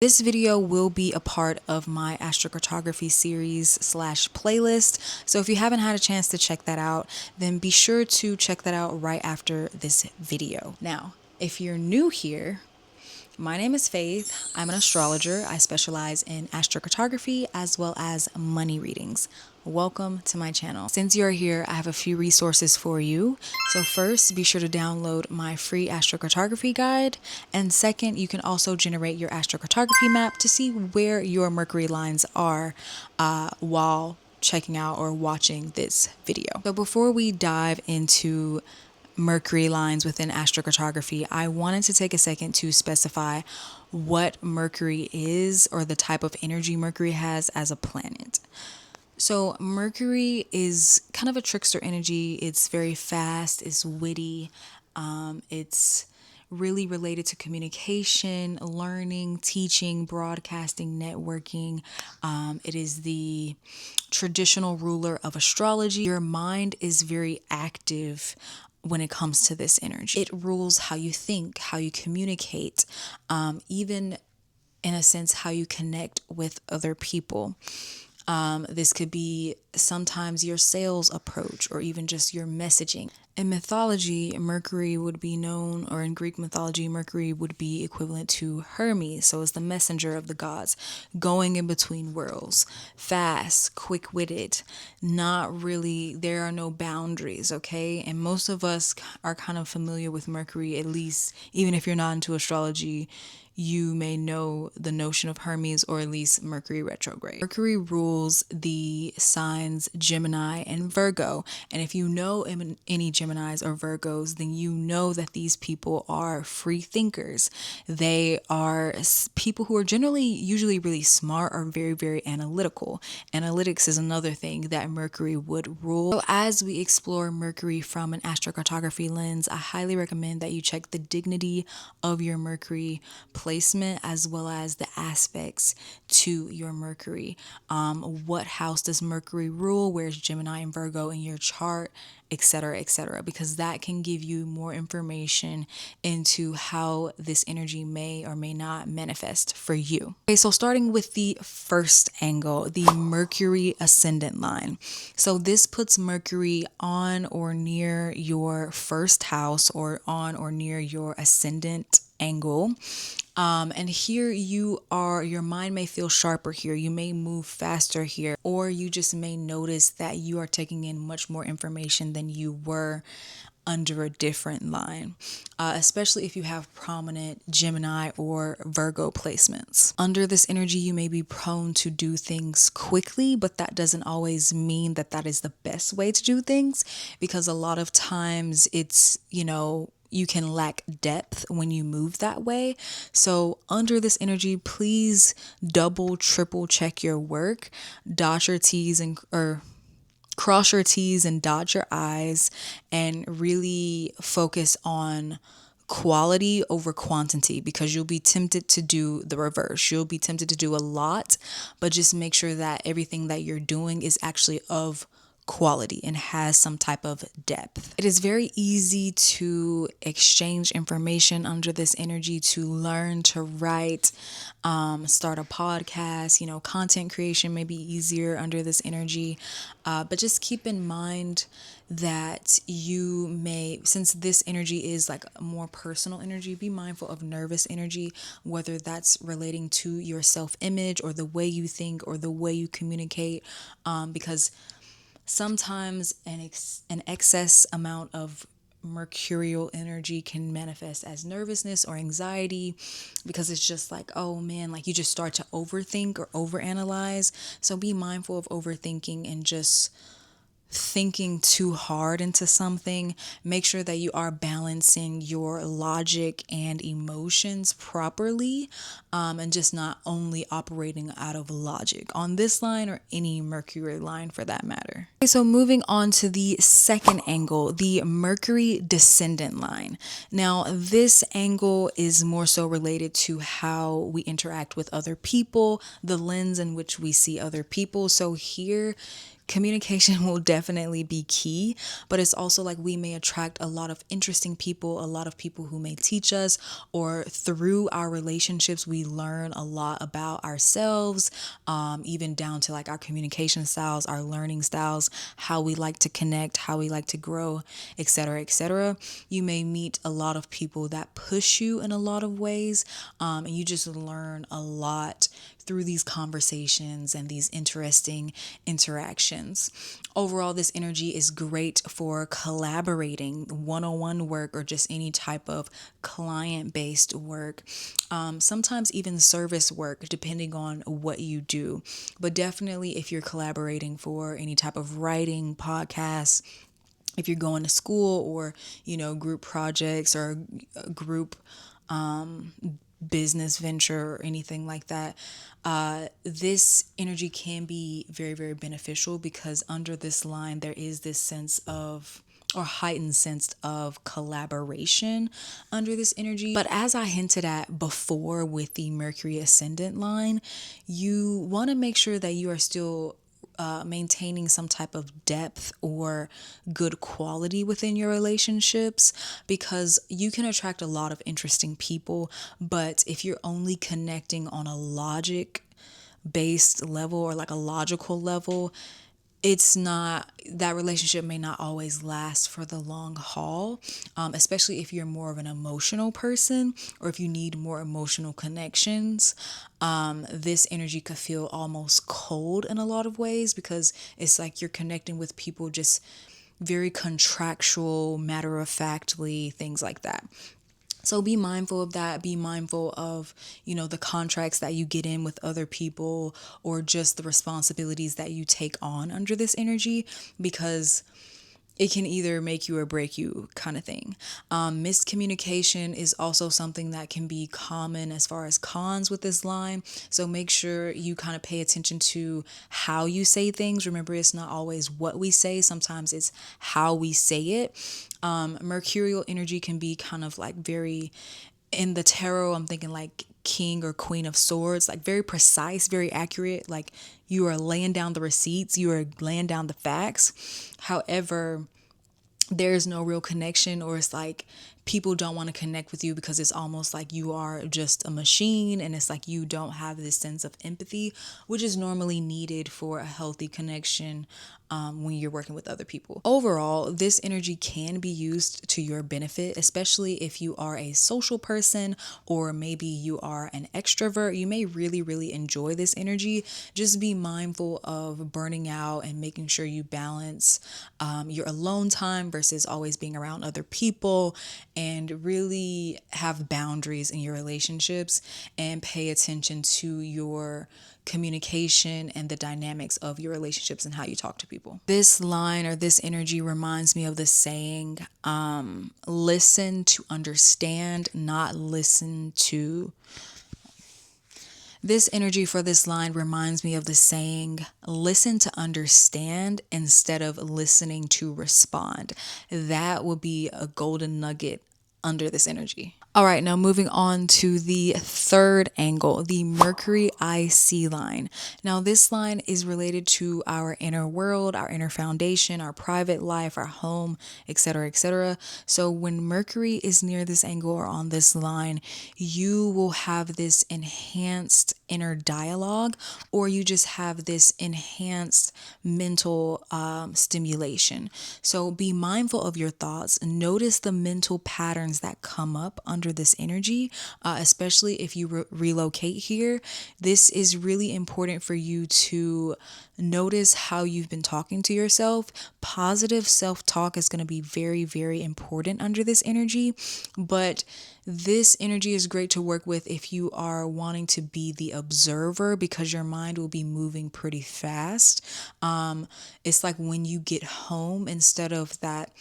This video will be a part of my astrocartography series slash playlist. So if you haven't had a chance to check that out, then be sure to check that out right after this video. Now, if you're new here, my name is Faith. I'm an astrologer. I specialize in astrocartography as well as money readings. Welcome to my channel. Since you're here, I have a few resources for you. So first, be sure to download my free astrocartography guide. And second, you can also generate your astrocartography map to see where your Mercury lines are while checking out or watching this video. So before we dive into Mercury lines within astrocartography, I wanted to take a second to specify what Mercury is, or the type of energy Mercury has as a planet. So Mercury is kind of a trickster energy. It's very fast, it's witty, it's really related to communication, learning, teaching, broadcasting, networking. It is the traditional ruler of astrology. Your mind is very active when it comes to this energy. It rules how you think, how you communicate, even in a sense, how you connect with other people. This could be sometimes your sales approach or even just your messaging. In mythology, Mercury would be known, or in Greek mythology, Mercury would be equivalent to Hermes. So it's the messenger of the gods, going in between worlds, fast, quick-witted, not really, there are no boundaries, okay? And most of us are kind of familiar with Mercury, at least, even if you're not into astrology, you may know the notion of Hermes, or at least Mercury retrograde. Mercury rules the signs Gemini and Virgo. And if you know any Geminis or Virgos, then you know that these people are free thinkers. They are people who are usually really smart, or very, very analytical. Analytics is another thing that Mercury would rule. So as we explore Mercury from an astrocartography lens, I highly recommend that you check the dignity of your Mercury placement, as well as the aspects to your Mercury. What house does Mercury rule? Where's Gemini and Virgo in your chart, etc., etc., because that can give you more information into how this energy may or may not manifest for you. Okay, so starting with the first angle, the Mercury Ascendant line. So this puts Mercury on or near your first house, or on or near your ascendant angle. And here your mind may feel sharper here. You may move faster here, or you just may notice that you are taking in much more information than you were under a different line, especially if you have prominent Gemini or Virgo placements. Under this energy, you may be prone to do things quickly, but that doesn't always mean that that is the best way to do things, because a lot of times it's, you can lack depth when you move that way. So under this energy, please double, triple check your work, dot your T's or cross your T's and dot your I's, and really focus on quality over quantity, because you'll be tempted to do the reverse. You'll be tempted to do a lot, but just make sure that everything that you're doing is actually of quality and has some type of depth. It is very easy to exchange information under this energy, to learn to write, start a podcast. Content creation may be easier under this energy, but just keep in mind that you may, since this energy is like a more personal energy, be mindful of nervous energy, whether that's relating to your self-image or the way you think or the way you communicate, because sometimes an excess amount of mercurial energy can manifest as nervousness or anxiety, because it's just like, oh man, like you just start to overthink or overanalyze. So be mindful of overthinking and just thinking too hard into something. Make sure that you are balancing your logic and emotions properly, and just not only operating out of logic on this line, or any Mercury line for that matter. Okay, so moving on to the second angle, the Mercury Descendant line. Now, this angle is more so related to how we interact with other people, the lens in which we see other people. So here, Communication will definitely be key, but it's also like we may attract a lot of interesting people, a lot of people who may teach us, or through our relationships, we learn a lot about ourselves, even down to like our communication styles, our learning styles, how we like to connect, how we like to grow, etc., etc. You may meet a lot of people that push you in a lot of ways, and you just learn a lot through these conversations and these interesting interactions. Overall, this energy is great for collaborating, one-on-one work, or just any type of client-based work. Sometimes even service work, depending on what you do. But definitely if you're collaborating for any type of writing, podcasts, if you're going to school, or, group projects, or group business venture, or anything like that, this energy can be very, very beneficial, because under this line there is this sense of, or heightened sense of, collaboration under this energy. But as I hinted at before with the Mercury Ascendant line, you want to make sure that you are still maintaining some type of depth or good quality within your relationships, because you can attract a lot of interesting people, but if you're only connecting on a logic based level, or like a logical level, it's not, that relationship may not always last for the long haul, especially if you're more of an emotional person, or if you need more emotional connections. This energy could feel almost cold in a lot of ways, because it's like you're connecting with people just very contractual, matter of factly, things like that. So be mindful of that. Be mindful of, the contracts that you get in with other people, or just the responsibilities that you take on under this energy, because it can either make you or break you, kind of thing. Miscommunication is also something that can be common as far as cons with this line. So make sure you kind of pay attention to how you say things. Remember, it's not always what we say. Sometimes it's how we say it. Mercurial energy can be kind of like very, in the tarot, I'm thinking like King or Queen of Swords, like very precise, very accurate. Like you are laying down the receipts, you are laying down the facts. However, there's no real connection, or it's like people don't want to connect with you because it's almost like you are just a machine, and it's like you don't have this sense of empathy, which is normally needed for a healthy connection when you're working with other people. Overall, this energy can be used to your benefit, especially if you are a social person, or maybe you are an extrovert. You may really, really enjoy this energy. Just be mindful of burning out and making sure you balance your alone time versus always being around other people, and really have boundaries in your relationships, and pay attention to your communication and the dynamics of your relationships and how you talk to people. This line, or this energy, reminds me of the saying, listen to understand, not listen to. This energy for this line reminds me of the saying, listen to understand instead of listening to respond. That would be a golden nugget under this energy. All right, now moving on to the third angle, the Mercury IC line. Now, this line is related to our inner world, our inner foundation, our private life, our home, etc., etc. So when Mercury is near this angle or on this line, you will have this enhanced inner dialogue, or you just have this enhanced mental stimulation. So be mindful of your thoughts. Notice the mental patterns that come up under this energy, especially if you relocate here. This is really important for you to notice how you've been talking to yourself. Positive self-talk is going to be very, very important under this energy, but this energy is great to work with if you are wanting to be the observer, because your mind will be moving pretty fast. It's like when you get home, instead of that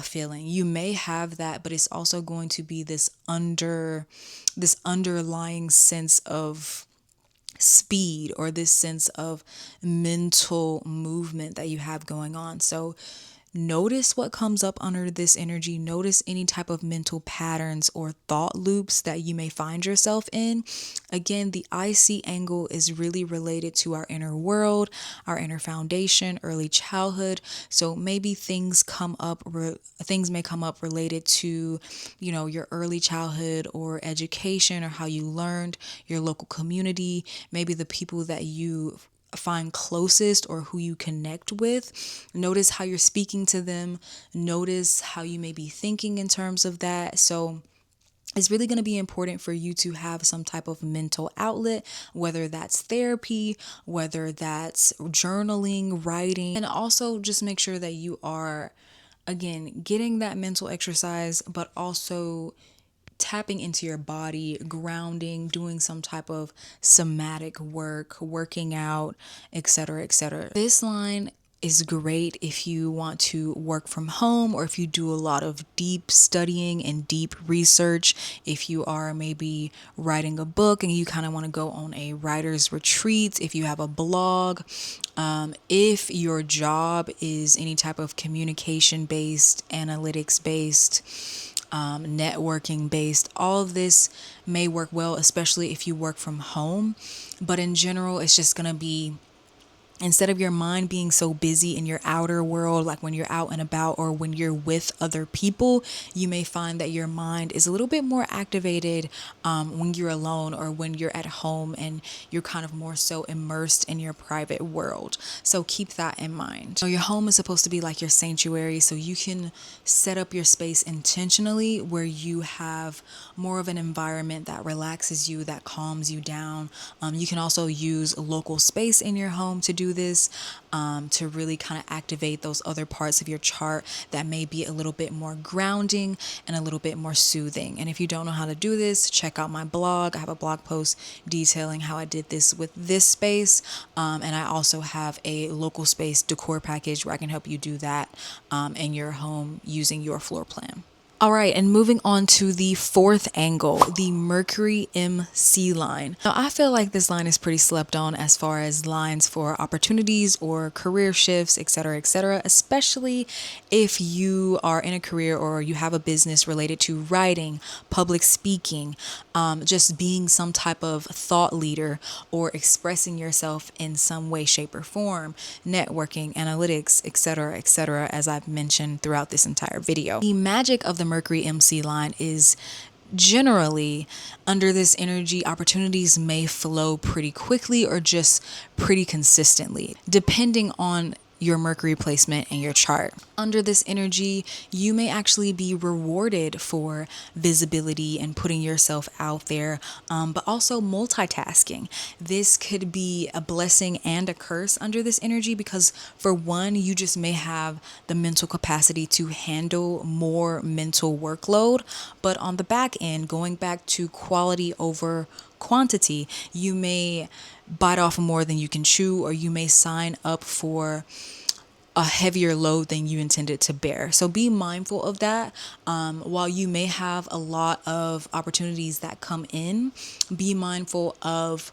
feeling, you may have that, but it's also going to be this underlying sense of speed, or this sense of mental movement that you have going on. So Notice what comes up under this energy. Notice any type of mental patterns or thought loops that you may find yourself in. Again, the IC angle is really related to our inner world, our inner foundation, early childhood. So maybe things may come up related to, your early childhood or education, or how you learned, your local community, maybe the people that you find closest or who you connect with. Notice how you're speaking to them. Notice how you may be thinking in terms of that. So it's really going to be important for you to have some type of mental outlet, whether that's therapy, whether that's journaling, writing, and also just make sure that you are, again, getting that mental exercise, but also tapping into your body, grounding, doing some type of somatic work, working out, etc., etc. This line is great if you want to work from home, or if you do a lot of deep studying and deep research. If you are maybe writing a book and you kind of want to go on a writer's retreat, if you have a blog, if your job is any type of communication based, analytics based, networking based, all of this may work well, especially if you work from home. But in general, it's just going to be, instead of your mind being so busy in your outer world, like when you're out and about or when you're with other people, you may find that your mind is a little bit more activated when you're alone, or when you're at home and you're kind of more so immersed in your private world. So keep that in mind. So your home is supposed to be like your sanctuary, so you can set up your space intentionally where you have more of an environment that relaxes you, that calms you down. You can also use local space in your home to do this, to really kind of activate those other parts of your chart that may be a little bit more grounding and a little bit more soothing. And if you don't know how to do this, check out my blog. I have a blog post detailing how I did this with this space. And I also have a local space decor package where I can help you do that in your home using your floor plan. All right, and moving on to the fourth angle, the Mercury IC Line. Now, I feel like this line is pretty slept on as far as lines for opportunities or career shifts, etc., especially if you are in a career or you have a business related to writing, public speaking, just being some type of thought leader, or expressing yourself in some way, shape, or form, networking, analytics, etc., as I've mentioned throughout this entire video. The magic of the Mercury IC Line is generally, under this energy, opportunities may flow pretty quickly or just pretty consistently, depending on your Mercury placement in your chart. Under this energy, you may actually be rewarded for visibility and putting yourself out there, but also multitasking. This could be a blessing and a curse under this energy, because for one, you just may have the mental capacity to handle more mental workload, but on the back end, going back to quality over quantity, you may bite off more than you can chew, or you may sign up for a heavier load than you intended to bear. So be mindful of that. While you may have a lot of opportunities that come in, be mindful of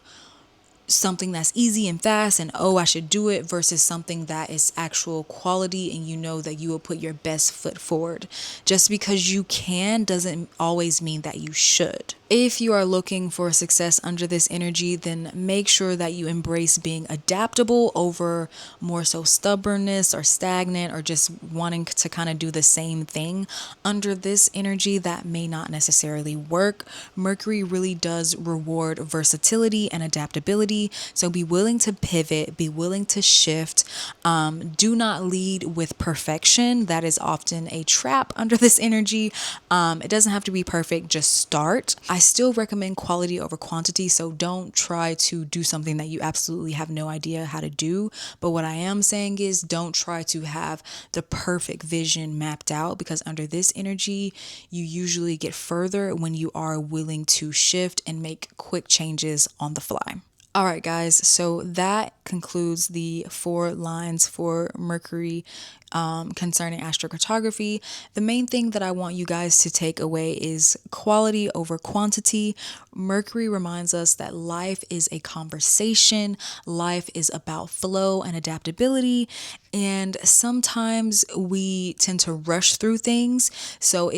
something that's easy and fast and, oh, I should do it, versus something that is actual quality and you know that you will put your best foot forward. Just because you can doesn't always mean that you should. If you are looking for success under this energy, then make sure that you embrace being adaptable over more so stubbornness or stagnant, or just wanting to kind of do the same thing. Under this energy, that may not necessarily work. Mercury really does reward versatility and adaptability. So be willing to pivot, be willing to shift. Do not lead with perfection. That is often a trap under this energy. It doesn't have to be perfect, just start. I still recommend quality over quantity, so don't try to do something that you absolutely have no idea how to do. But what I am saying is, don't try to have the perfect vision mapped out, because under this energy, you usually get further when you are willing to shift and make quick changes on the fly. All right, guys, so that concludes the 4 lines for Mercury concerning astrocartography. The main thing that I want you guys to take away is quality over quantity. Mercury reminds us that life is a conversation, life is about flow and adaptability, and sometimes we tend to rush through things. So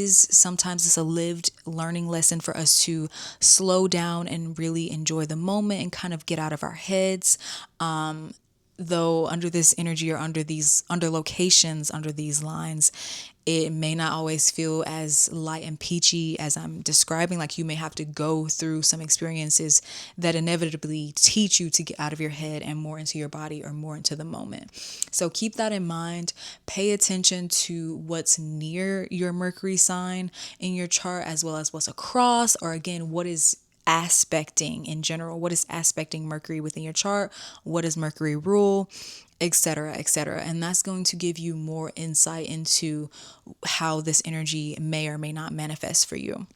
sometimes it's a lived learning lesson for us to slow down and really enjoy the moment and kind of get out of our heads. Though under this energy or under locations under these lines, it may not always feel as light and peachy as I'm describing. Like, you may have to go through some experiences that inevitably teach you to get out of your head and more into your body or more into the moment. So keep that in mind. Pay attention to what's near your Mercury sign in your chart, as well as what's across, or again, what is aspecting in general. What is aspecting Mercury within your chart? What does Mercury rule? Etc., etc. And that's going to give you more insight into how this energy may or may not manifest for you.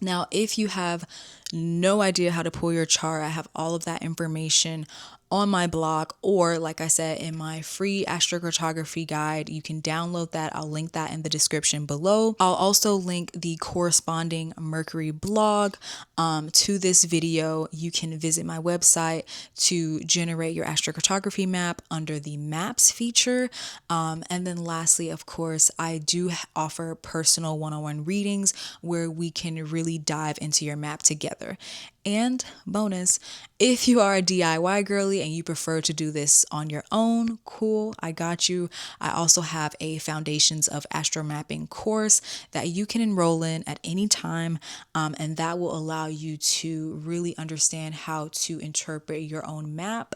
Now, if you have no idea how to pull your chart, I have all of that information on my blog, or like I said, in my free astrocartography guide. You can download that. I'll link that in the description below. I'll also link the corresponding Mercury blog to this video. You can visit my website to generate your astrocartography map under the maps feature. And then lastly, of course, I do offer personal one-on-one readings where we can really dive into your map together. And bonus, if you are a DIY girly and you prefer to do this on your own, cool, I got you. I also have a Foundations of Astromapping course that you can enroll in at any time, and that will allow you to really understand how to interpret your own map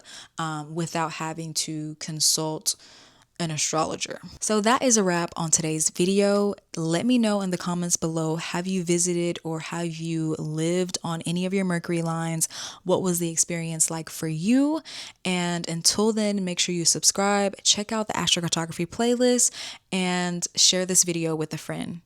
without having to consult an astrologer. So that is a wrap on today's video. Let me know in the comments below, have you visited or have you lived on any of your Mercury lines? What was the experience like for you? And until then, make sure you subscribe, check out the astrocartography playlist, and share this video with a friend.